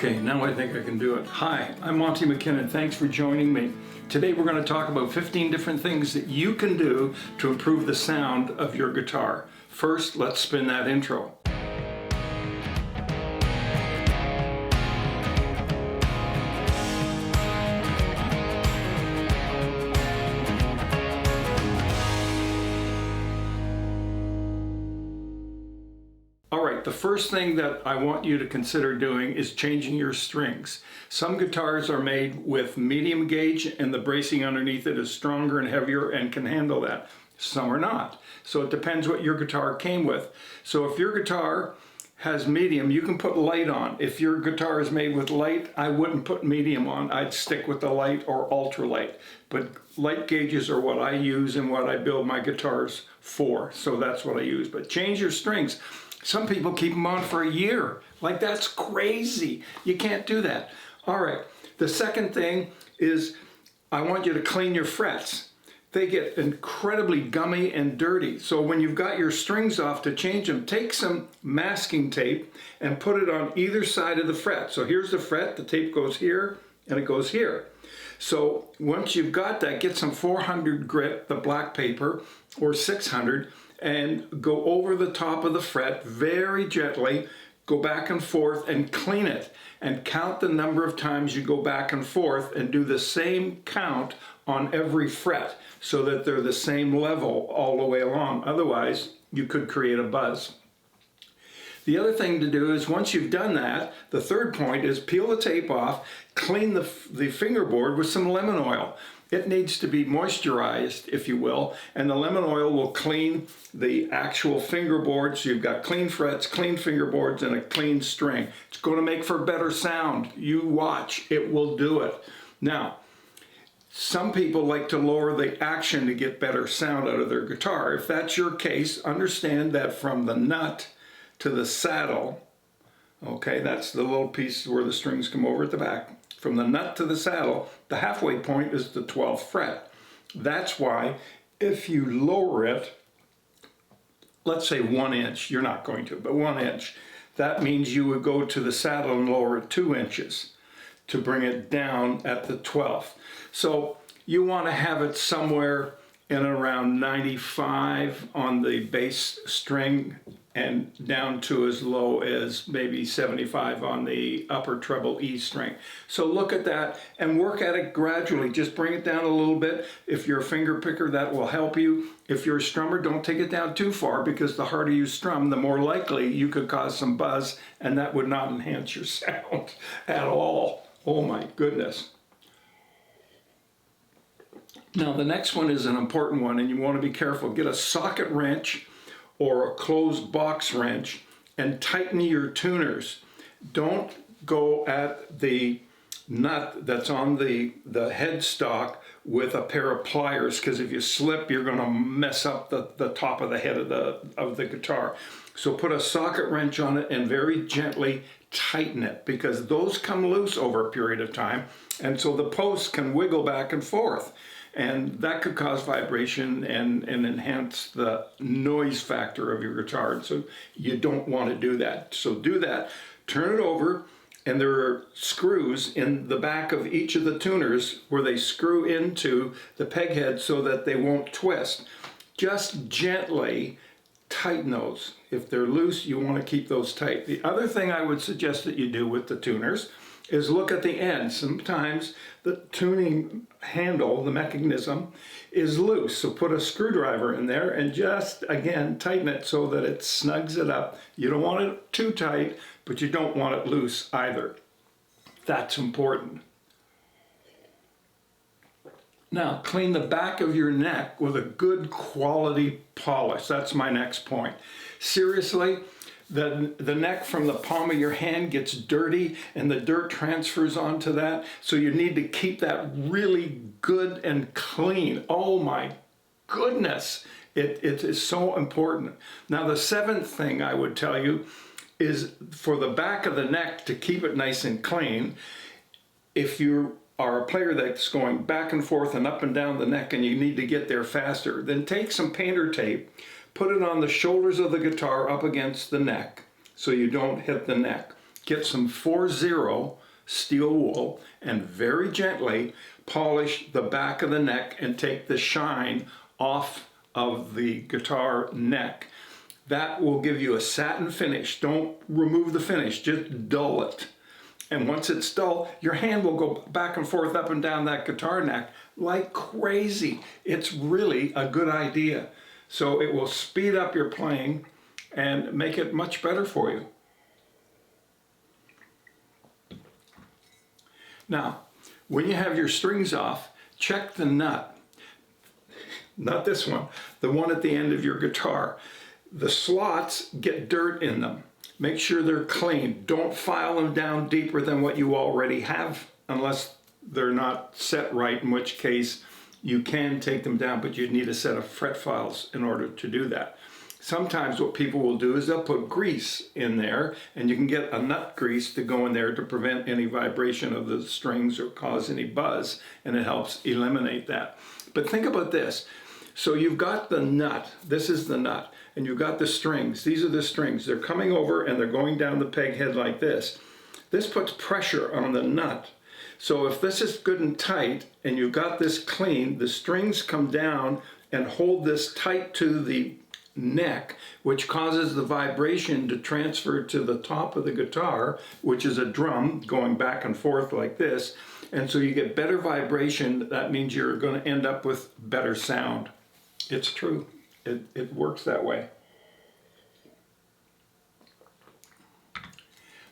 Okay, now I think I can do it. Hi, I'm Monty McKinnon. Thanks for joining me. Today we're going to talk about 15 different things that you can do to improve the sound of your guitar. First, let's spin that intro. The first thing that I want you to consider doing is changing your strings. Some guitars are made with medium gauge and the bracing underneath it is stronger and heavier and can handle that. Some are not. So it depends what your guitar came with. So if your guitar has medium, you can put light on. If your guitar is made with light, I wouldn't put medium on. I'd stick with the light or ultra light. But light gauges are what I use and what I build my guitars for. So that's what I use. But change your strings. Some people keep them on for a year. Like, that's crazy. You can't do that. All right, the second thing is I want you to clean your frets. They get incredibly gummy and dirty. So when you've got your strings off to change them, take some masking tape and put it on either side of the fret. So here's the fret, the tape goes here and it goes here. So once you've got that, get some 400 grit, the black paper, or 600, and go over the top of the fret very gently, go back and forth and clean it, and count the number of times you go back and forth and do the same count on every fret so that they're the same level all the way along. Otherwise, you could create a buzz. The other thing to do is once you've done that, the third point is peel the tape off, clean the fingerboard with some lemon oil. It needs to be moisturized, if you will, and the lemon oil will clean the actual fingerboard, so you've got clean frets, clean fingerboards, and a clean string. It's going to make for better sound. You watch, it will do it. Now, some people like to lower the action to get better sound out of their guitar. If that's your case, understand that from the nut to the saddle, okay, that's the little piece where the strings come over at the back. From the nut to the saddle, the halfway point is the 12th fret. That's why if you lower it, let's say 1 inch, you're not going to, but 1 inch, that means you would go to the saddle and lower it 2 inches to bring it down at the 12th. So you want to have it somewhere in around 95 on the bass string and down to as low as maybe 75 on the upper treble E string. So look at that and work at it gradually. Just bring it down a little bit. If you're a finger picker, that will help you. If you're a strummer, don't take it down too far, because the harder you strum, the more likely you could cause some buzz, and that would not enhance your sound at all. Oh my goodness. Now the next one is an important one, and you want to be careful. Get a socket wrench or a closed box wrench and tighten your tuners. Don't go at the nut that's on the headstock with a pair of pliers, because if you slip, you're going to mess up the top of the head of the guitar. So put a socket wrench on it and very gently tighten it, because those come loose over a period of time, and so the posts can wiggle back and forth. And that could cause vibration and enhance the noise factor of your guitar. So you don't want to do that. So do that, turn it over, and there are screws in the back of each of the tuners where they screw into the peg head so that they won't twist. Just gently tighten those. If they're loose, you want to keep those tight. The other thing I would suggest that you do with the tuners is look at the end. Sometimes the tuning handle, the mechanism, is loose. So put a screwdriver in there and just, again, tighten it so that it snugs it up. You don't want it too tight, but you don't want it loose either. That's important. Now, clean the back of your neck with a good quality polish. That's my next point. Seriously, the neck from the palm of your hand gets dirty and the dirt transfers onto that. So you need to keep that really good and clean. Oh my goodness, it is so important. Now the seventh thing I would tell you is for the back of the neck to keep it nice and clean. If you are a player that's going back and forth and up and down the neck and you need to get there faster, then take some painter tape, put it on the shoulders of the guitar up against the neck so you don't hit the neck. get some 4-0 steel wool and very gently polish the back of the neck and take the shine off of the guitar neck. That will give you a satin finish. Don't remove the finish, just dull it. And once it's dull, your hand will go back and forth up and down that guitar neck like crazy. It's really a good idea. So it will speed up your playing and make it much better for you. Now, when you have your strings off, check the nut. Not this one, the one at the end of your guitar. The slots get dirt in them. Make sure they're clean. Don't file them down deeper than what you already have, unless they're not set right, in which case you can take them down, but you'd need a set of fret files in order to do that. Sometimes what people will do is they'll put grease in there, and you can get a nut grease to go in there to prevent any vibration of the strings or cause any buzz, and it helps eliminate that. But think about this. So you've got the nut, this is the nut, and you've got the strings. These are the strings. They're coming over and they're going down the peg head like this. This puts pressure on the nut. So if this is good and tight and you've got this clean, the strings come down and hold this tight to the neck, which causes the vibration to transfer to the top of the guitar, which is a drum going back and forth like this. And so you get better vibration. That means you're going to end up with better sound. It's true. It works that way.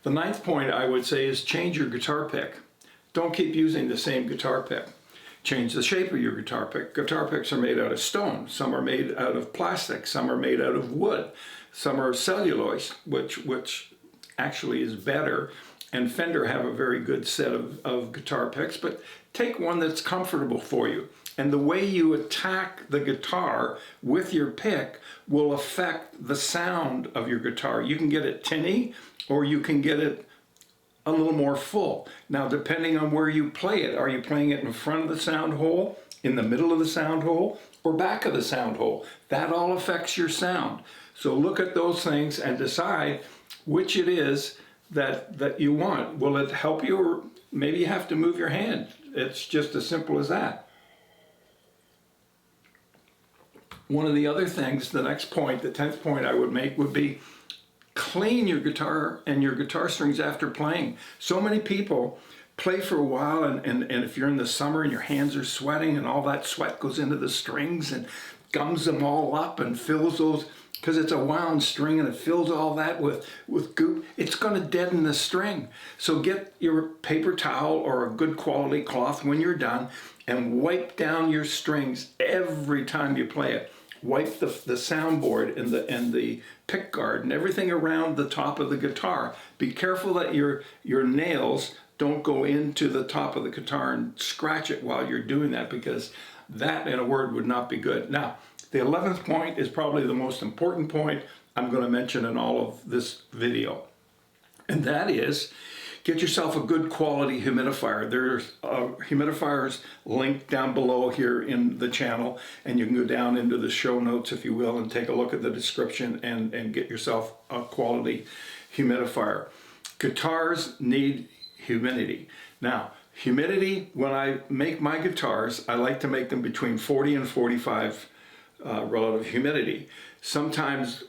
The ninth point I would say is change your guitar pick. Don't keep using the same guitar pick. Change the shape of your guitar pick. Guitar picks are made out of stone. Some are made out of plastic. Some are made out of wood. Some are cellulose, which actually is better. And Fender have a very good set of guitar picks, but take one that's comfortable for you. And the way you attack the guitar with your pick will affect the sound of your guitar. You can get it tinny, or you can get it a little more full. Now, depending on where you play it, are you playing it in front of the sound hole, in the middle of the sound hole, or back of the sound hole? That all affects your sound. So look at those things and decide which it is that you want. Will it help you, or maybe you have to move your hand? It's just as simple as that. One of the other things, the next point, the 10th point I would make would be clean your guitar and your guitar strings after playing. So many people play for a while, and if you're in the summer and your hands are sweating and all that sweat goes into the strings and gums them all up and fills those, because it's a wound string and it fills all that with goop, it's going to deaden the string. So get your paper towel or a good quality cloth when you're done and wipe down your strings every time you play it. Wipe the soundboard and the pick guard and everything around the top of the guitar. Be careful that your nails don't go into the top of the guitar and scratch it while you're doing that, because that, in a word, would not be good. Now, the 11th point is probably the most important point I'm going to mention in all of this video. And that is, get yourself a good quality humidifier. There's humidifiers linked down below here in the channel, and you can go down into the show notes, if you will, and take a look at the description and get yourself a quality humidifier. Guitars need humidity. Now, humidity, when I make my guitars, I like to make them between 40 and 45 relative humidity. Sometimes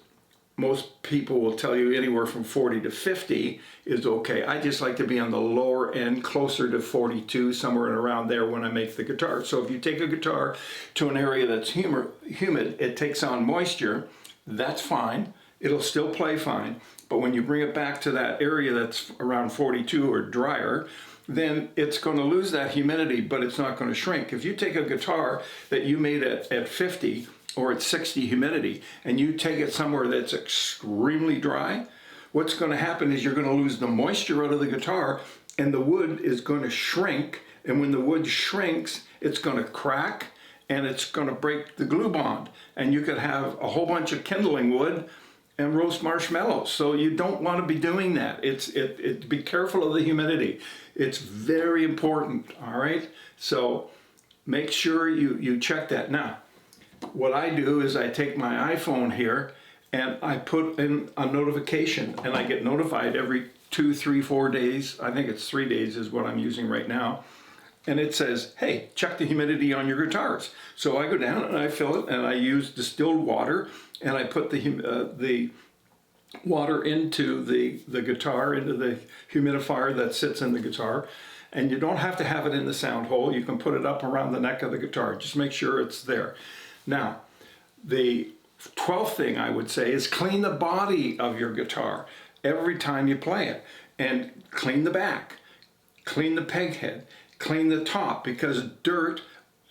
most people will tell you anywhere from 40 to 50 is okay. I just like to be on the lower end, closer to 42, somewhere around there when I make the guitar. So if you take a guitar to an area that's humid, it takes on moisture, that's fine. It'll still play fine. But when you bring it back to that area that's around 42 or drier, then it's going to lose that humidity, but it's not going to shrink. If you take a guitar that you made at 50 or at 60 humidity, and you take it somewhere that's extremely dry, what's going to happen is you're going to lose the moisture out of the guitar, and the wood is going to shrink, and when the wood shrinks, it's going to crack, and it's going to break the glue bond, and you could have a whole bunch of kindling wood and roast marshmallows. So you don't want to be doing that. Be careful of the humidity. It's very important, all right? So make sure you check that. Now, what I do is I take my iPhone here and I put in a notification, and I get notified every 2, 3, 4 days. I think it's 3 days is what I'm using right now. And it says, hey, check the humidity on your guitars. So I go down and I fill it, and I use distilled water, and I put the water into the guitar, into the humidifier that sits in the guitar. And you don't have to have it in the sound hole. You can put it up around the neck of the guitar. Just make sure it's there. Now, the 12th thing I would say is clean the body of your guitar every time you play it. And clean the back, clean the peg head, clean the top, because dirt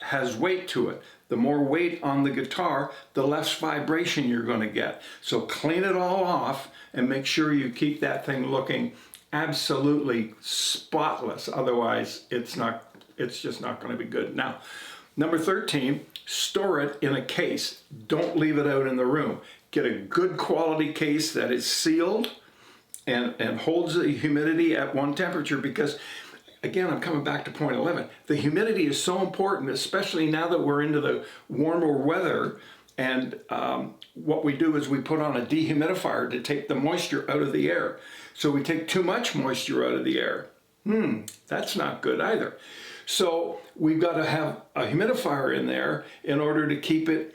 has weight to it. The more weight on the guitar, the less vibration you're going to get. So clean it all off and make sure you keep that thing looking absolutely spotless. Otherwise, it's just not going to be good. Now, number 13, store it in a case. Don't leave it out in the room. Get a good quality case that is sealed and holds the humidity at one temperature, because again, I'm coming back to point 11. The humidity is so important, especially now that we're into the warmer weather. And what we do is we put on a dehumidifier to take the moisture out of the air. So we take too much moisture out of the air. That's not good either. So we've got to have a humidifier in there in order to keep it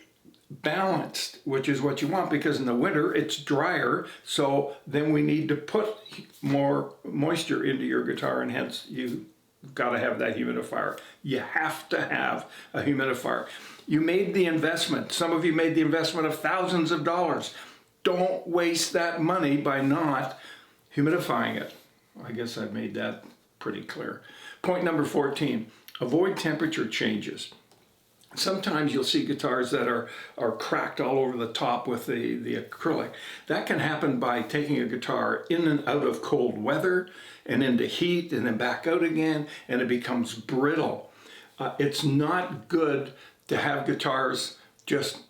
balanced, which is what you want, because in the winter it's drier. So then we need to put more moisture into your guitar, and hence you've got to have that humidifier. You have to have a humidifier. You made the investment. Some of you made the investment of thousands of dollars. Don't waste that money by not humidifying it. I guess I've made that pretty clear. Point number 14, avoid temperature changes. Sometimes you'll see guitars that are cracked all over the top with the acrylic. That can happen by taking a guitar in and out of cold weather and into heat and then back out again, and it becomes brittle. It's not good to have guitars just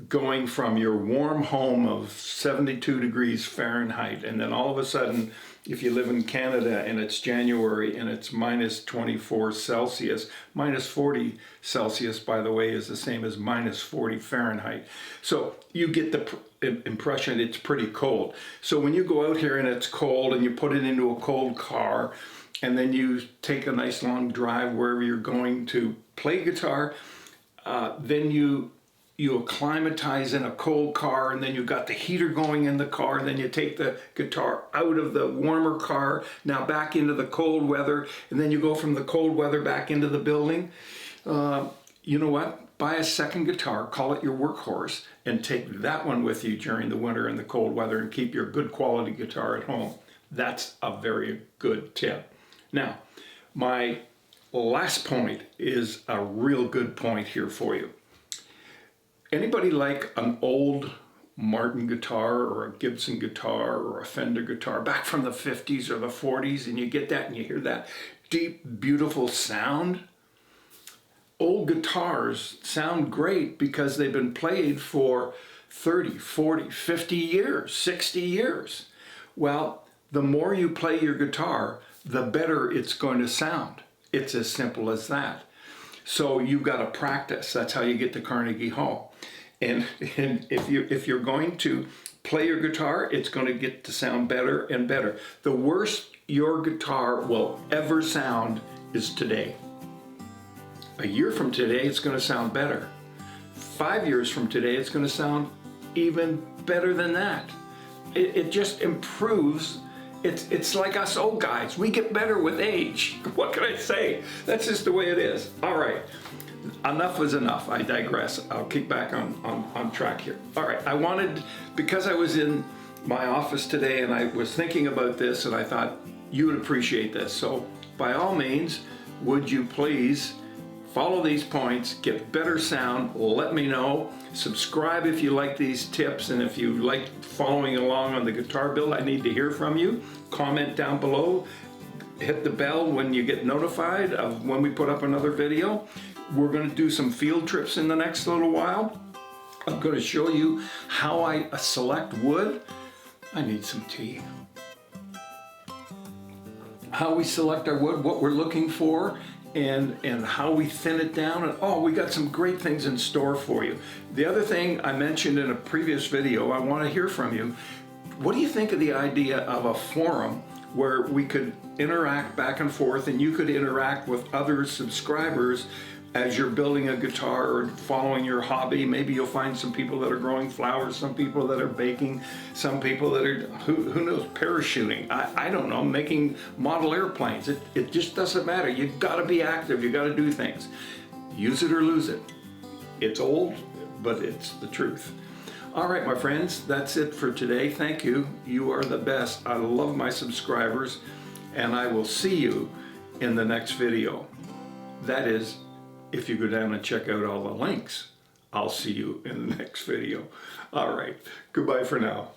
going from your warm home of 72 degrees Fahrenheit, and then all of a sudden, if you live in Canada and it's January and it's minus 24 Celsius, minus 40 Celsius, by the way, is the same as minus 40 Fahrenheit. So you get the impression it's pretty cold. So when you go out here and it's cold and you put it into a cold car, and then you take a nice long drive wherever you're going to play guitar, then you acclimatize in a cold car, and then you've got the heater going in the car, and then you take the guitar out of the warmer car, now back into the cold weather, and then you go from the cold weather back into the building. You know what? Buy a second guitar, call it your workhorse, and take that one with you during the winter and the cold weather, and keep your good quality guitar at home. That's a very good tip. Now, my last point is a real good point here for you. Anybody like an old Martin guitar or a Gibson guitar or a Fender guitar back from the 50s or the 40s, and you get that and you hear that deep, beautiful sound? Old guitars sound great because they've been played for 30, 40, 50 years, 60 years. Well, the more you play your guitar, the better it's going to sound. It's as simple as that. So you've got to practice. That's how you get to Carnegie Hall. And if you're going to play your guitar, it's going to get to sound better and better. The worst your guitar will ever sound is today. A year from today, it's going to sound better. 5 years from today, it's going to sound even better than that. It just improves. It's like us old guys. We get better with age. What can I say? That's just the way it is. All right. Enough was enough. I digress. I'll keep back on track here. All right. Because I was in my office today and I was thinking about this, and I thought you would appreciate this. So by all means, would you please follow these points, get better sound, let me know. Subscribe if you like these tips, and if you like following along on the guitar build, I need to hear from you. Comment down below, hit the bell when you get notified of when we put up another video. We're going to do some field trips in the next little while. I'm going to show you how I select wood. I need some tea. How we select our wood, what we're looking for, and how we thin it down. And we got some great things in store for you. The other thing I mentioned in a previous video, I want to hear from you. What do you think of the idea of a forum where we could interact back and forth, and you could interact with other subscribers as you're building a guitar or following your hobby. Maybe you'll find some people that are growing flowers, some people that are baking, some people that are, who knows, parachuting. I don't know, making model airplanes. It just doesn't matter. You've got to be active. You've got to do things. Use it or lose it. It's old, but it's the truth. All right, my friends, that's it for today. Thank you. You are the best. I love my subscribers, and I will see you in the next video. That is, if you go down and check out all the links, I'll see you in the next video. All right, goodbye for now.